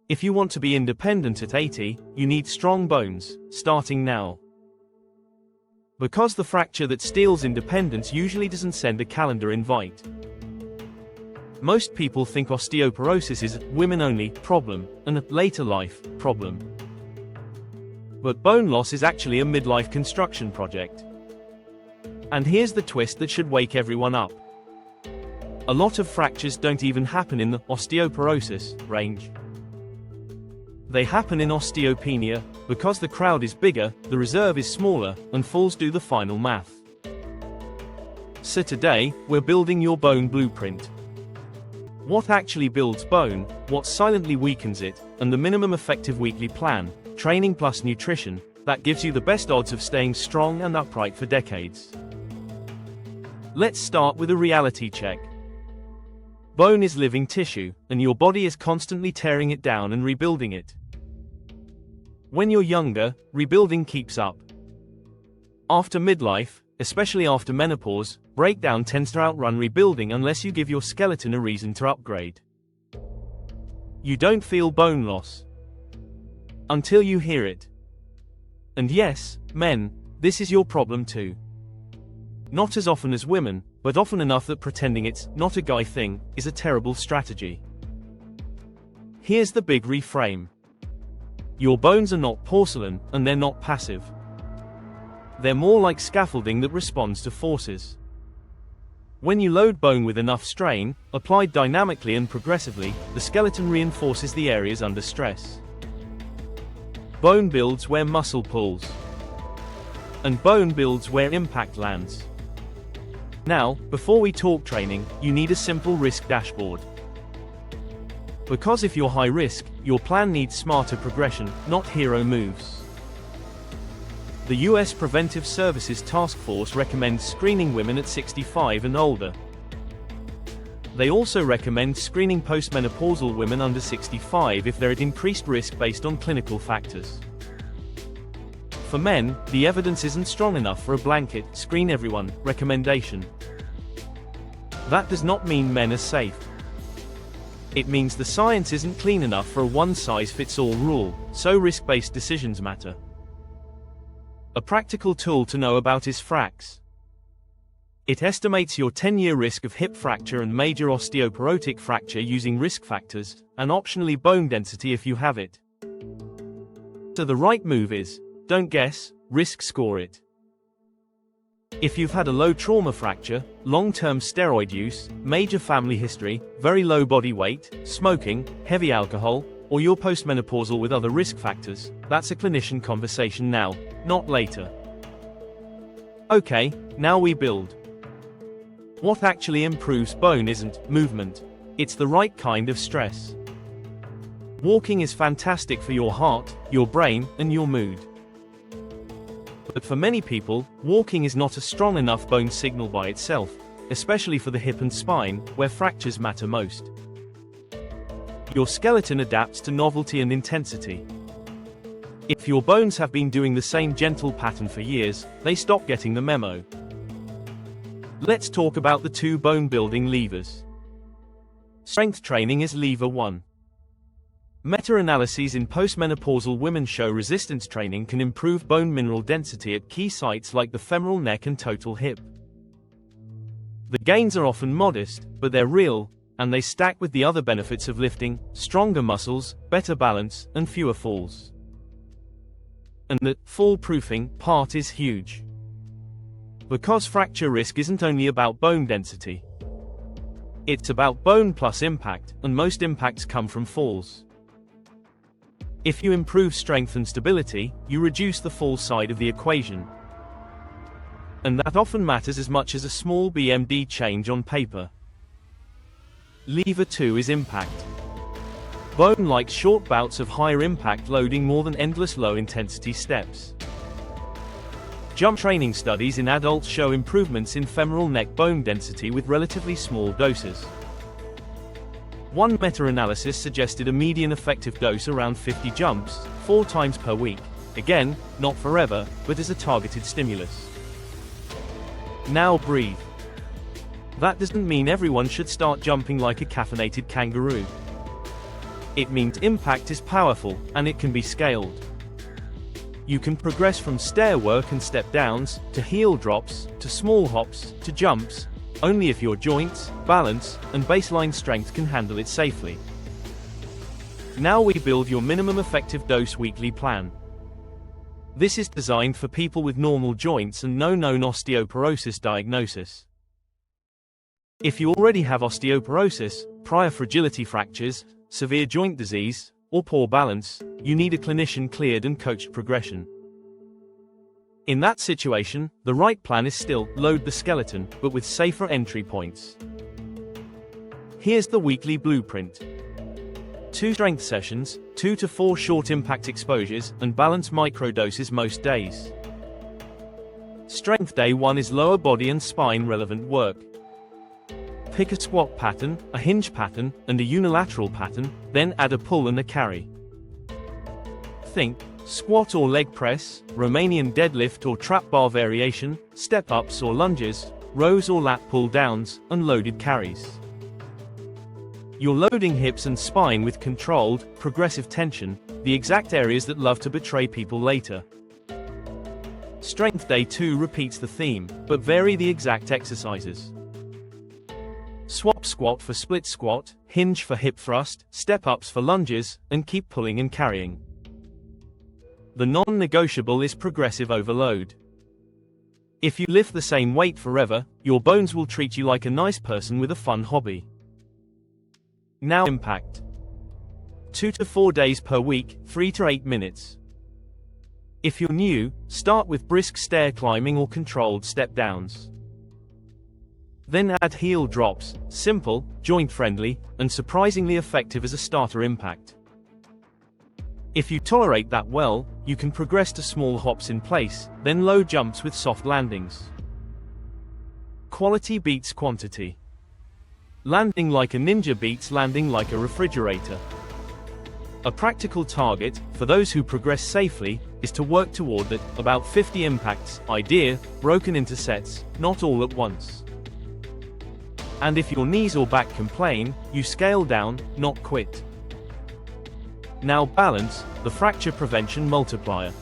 If you want to be independent at 80, you need strong bones, starting now. Because the fracture that steals independence usually doesn't send a calendar invite. Most people think osteoporosis is a women-only problem, and a later life problem. But bone loss is actually a midlife construction project. And here's the twist that should wake everyone up. A lot of fractures don't even happen in the osteoporosis range. They happen in osteopenia, because the crowd is bigger, the reserve is smaller, and falls do the final math. So today, we're building your bone blueprint. What actually builds bone, what silently weakens it, and the minimum effective weekly plan, training plus nutrition, that gives you the best odds of staying strong and upright for decades. Let's start with a reality check. Bone is living tissue, and your body is constantly tearing it down and rebuilding it. When you're younger, rebuilding keeps up. After midlife, especially after menopause, breakdown tends to outrun rebuilding unless you give your skeleton a reason to upgrade. You don't feel bone loss until you hear it. And yes, men, this is your problem too. Not as often as women, but often enough that pretending it's not a guy thing is a terrible strategy. Here's the big reframe. Your bones are not porcelain, and they're not passive. They're more like scaffolding that responds to forces. When you load bone with enough strain, applied dynamically and progressively, the skeleton reinforces the areas under stress. Bone builds where muscle pulls. And bone builds where impact lands. Now, before we talk training, you need a simple risk dashboard. Because if you're high risk, your plan needs smarter progression, not hero moves. The US Preventive Services Task Force recommends screening women at 65 and older. They also recommend screening postmenopausal women under 65 if they're at increased risk based on clinical factors. For men, the evidence isn't strong enough for a blanket, screen everyone, recommendation. That does not mean men are safe. It means the science isn't clean enough for a one-size-fits-all rule, so risk-based decisions matter. A practical tool to know about is FRAX. It estimates your 10-year risk of hip fracture and major osteoporotic fracture using risk factors, and optionally bone density if you have it. So the right move is, don't guess, risk score it. If you've had a low trauma fracture, long-term steroid use, major family history, very low body weight, smoking, heavy alcohol, or you're postmenopausal with other risk factors, that's a clinician conversation now, not later. Okay, now we build. What actually improves bone isn't movement, it's the right kind of stress. Walking is fantastic for your heart, your brain, and your mood. But for many people, walking is not a strong enough bone signal by itself, especially for the hip and spine, where fractures matter most. Your skeleton adapts to novelty and intensity. If your bones have been doing the same gentle pattern for years, they stop getting the memo. Let's talk about the two bone-building levers. Strength training is lever 1. Meta-analyses in postmenopausal women show resistance training can improve bone mineral density at key sites like the femoral neck and total hip. The gains are often modest, but they're real, and they stack with the other benefits of lifting: stronger muscles, better balance, and fewer falls. And the fall-proofing part is huge. Because fracture risk isn't only about bone density. It's about bone plus impact, and most impacts come from falls. If you improve strength and stability, you reduce the fall side of the equation. And that often matters as much as a small BMD change on paper. Lever 2 is impact. Bone likes short bouts of higher impact loading more than endless low-intensity steps. Jump training studies in adults show improvements in femoral neck bone density with relatively small doses. One meta-analysis suggested a median effective dose around 50 jumps, 4 times per week. Again, not forever, but as a targeted stimulus. Now breathe. That doesn't mean everyone should start jumping like a caffeinated kangaroo. It means impact is powerful, and it can be scaled. You can progress from stair work and step downs, to heel drops, to small hops, to jumps, only if your joints, balance, and baseline strength can handle it safely. Now we build your minimum effective dose weekly plan. This is designed for people with normal joints and no known osteoporosis diagnosis. If you already have osteoporosis, prior fragility fractures, severe joint disease, or poor balance, you need a clinician-cleared and coached progression. In that situation, the right plan is still load the skeleton, but with safer entry points. Here's the weekly blueprint. 2 strength sessions, 2 to 4 short impact exposures, and balance microdoses most days. Strength day 1 is lower body and spine relevant work. Pick a squat pattern, a hinge pattern, and a unilateral pattern, then add a pull and a carry. Think squat or leg press, Romanian deadlift or trap bar variation, step-ups or lunges, rows or lat pull-downs, and loaded carries. You're loading hips and spine with controlled, progressive tension, the exact areas that love to betray people later. Strength day 2 repeats the theme, but vary the exact exercises. Swap squat for split squat, hinge for hip thrust, step-ups for lunges, and keep pulling and carrying. The non-negotiable is progressive overload. If you lift the same weight forever, your bones will treat you like a nice person with a fun hobby. Now impact. 2 to 4 days per week, 3 to 8 minutes. If you're new, start with brisk stair climbing or controlled step downs. Then add heel drops, simple, joint-friendly, and surprisingly effective as a starter impact. If you tolerate that well, you can progress to small hops in place, then low jumps with soft landings. Quality beats quantity. Landing like a ninja beats landing like a refrigerator. A practical target, for those who progress safely, is to work toward that, about 50 impacts, idea, broken into sets, not all at once. And if your knees or back complain, you scale down, not quit. Now balance, the fracture prevention multiplier.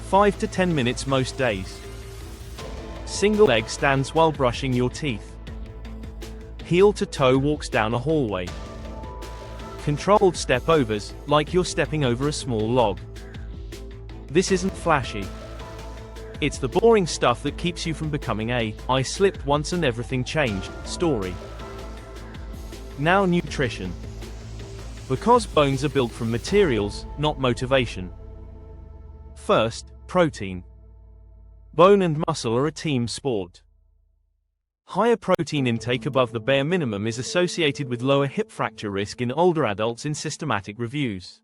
5 to 10 minutes most days. Single leg stands while brushing your teeth. Heel to toe walks down a hallway. Controlled step overs, like you're stepping over a small log. This isn't flashy. It's the boring stuff that keeps you from becoming I slipped once and everything changed story. Now nutrition. Because bones are built from materials, not motivation. First, protein. Bone and muscle are a team sport. Higher protein intake above the bare minimum is associated with lower hip fracture risk in older adults in systematic reviews.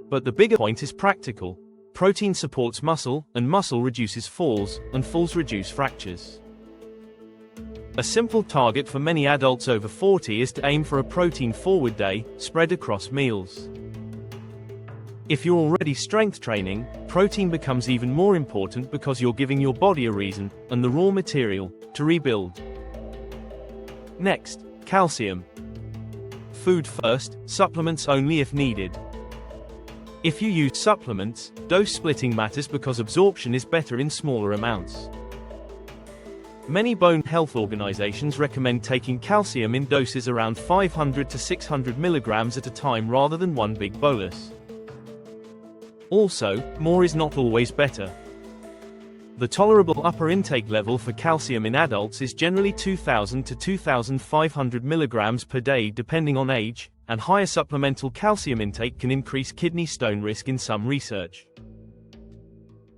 But the bigger point is practical. Protein supports muscle, and muscle reduces falls, and falls reduce fractures. A simple target for many adults over 40 is to aim for a protein-forward day, spread across meals. If you're already strength training, protein becomes even more important because you're giving your body a reason, and the raw material, to rebuild. Next, calcium. Food first, supplements only if needed. If you use supplements, dose splitting matters because absorption is better in smaller amounts. Many bone health organizations recommend taking calcium in doses around 500 to 600 milligrams at a time rather than one big bolus. Also, more is not always better. The tolerable upper intake level for calcium in adults is generally 2,000 to 2,500 milligrams per day depending on age, and higher supplemental calcium intake can increase kidney stone risk in some research.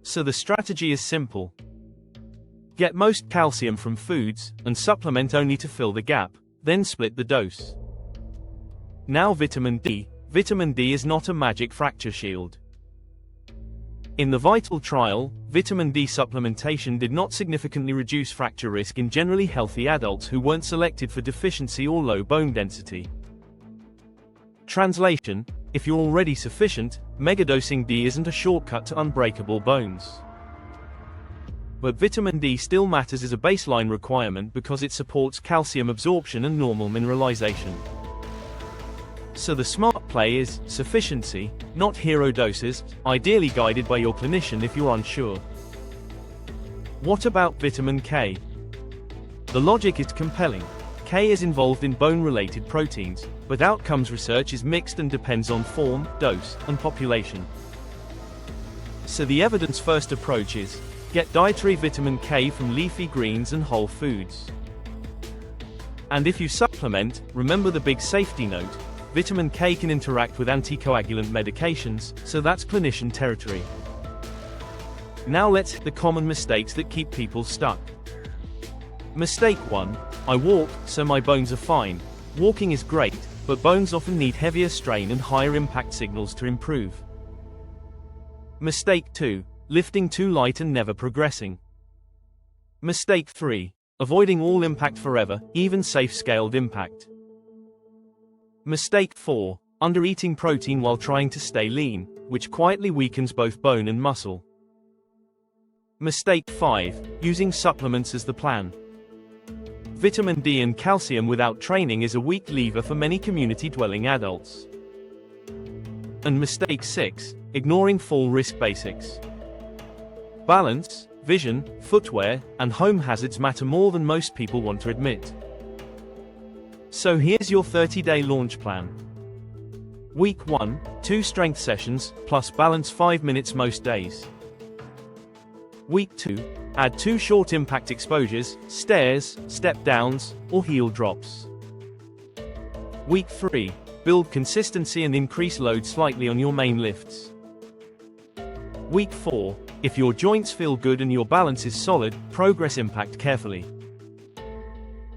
So the strategy is simple. Get most calcium from foods, and supplement only to fill the gap, then split the dose. Now vitamin D. Vitamin D is not a magic fracture shield. In the VITAL trial, vitamin D supplementation did not significantly reduce fracture risk in generally healthy adults who weren't selected for deficiency or low bone density. Translation: if you're already sufficient, megadosing D isn't a shortcut to unbreakable bones. but vitamin D still matters as a baseline requirement because it supports calcium absorption and normal mineralization. So the smart play is sufficiency, not hero doses, ideally guided by your clinician if you're unsure. What about vitamin K? The logic is compelling. K is involved in bone-related proteins, but outcomes research is mixed and depends on form, dose, and population. So the evidence-first approach is, get dietary vitamin K from leafy greens and whole foods. And if you supplement, remember the big safety note, vitamin K can interact with anticoagulant medications, so that's clinician territory. Now let's hit the common mistakes that keep people stuck. Mistake 1. I walk, so my bones are fine. Walking is great, but bones often need heavier strain and higher impact signals to improve. Mistake 2. Lifting too light and never progressing. Mistake 3. Avoiding all impact forever, even safe scaled impact. Mistake 4. Under-eating protein while trying to stay lean, which quietly weakens both bone and muscle. Mistake 5. Using supplements as the plan. Vitamin D and calcium without training is a weak lever for many community-dwelling adults. And mistake 6. Ignoring fall risk basics. Balance, vision, footwear, and home hazards matter more than most people want to admit. So here's your 30-day launch plan. Week 1, 2 strength sessions, plus balance 5 minutes most days. Week 2, add 2 short impact exposures, stairs, step downs, or heel drops. Week 3, build consistency and increase load slightly on your main lifts. Week 4, if your joints feel good and your balance is solid, progress impact carefully.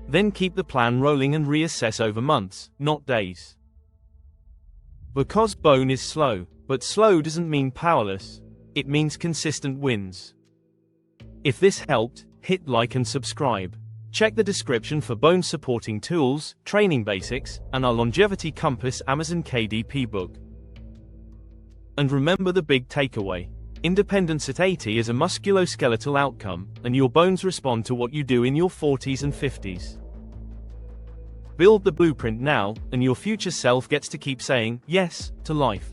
Then keep the plan rolling and reassess over months, not days. Because bone is slow, but slow doesn't mean powerless. It means consistent wins. If this helped, hit like and subscribe. Check the description for bone supporting tools, training basics, and our Longevity Compass Amazon KDP book. And remember the big takeaway. Independence at 80 is a musculoskeletal outcome, and your bones respond to what you do in your 40s and 50s. Build the blueprint now, and your future self gets to keep saying yes to life.